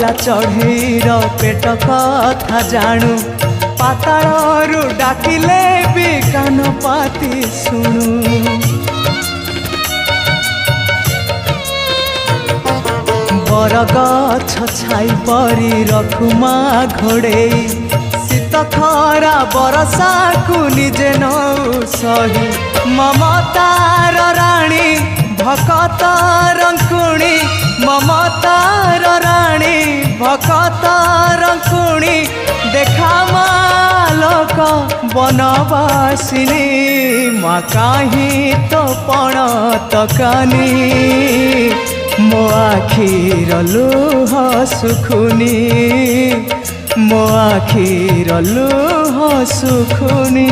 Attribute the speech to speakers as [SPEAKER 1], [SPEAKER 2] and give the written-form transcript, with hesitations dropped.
[SPEAKER 1] गला चढ़ीर पेट कथा जाणु पाताळरू डाकिले भी कान पाती शुणु बरगछ छाई परी रखुमा घोड़े शीत खरा बरसा को निजे नौ सही ममतार राणी भकत रंकुणी ममतार राणी भकत रंकुणी देखा मालक बनवासिनी माँ कहीं तो पण तकानी मो आखिर लुह सुखुनी मो आखिर लुह सुखुनी।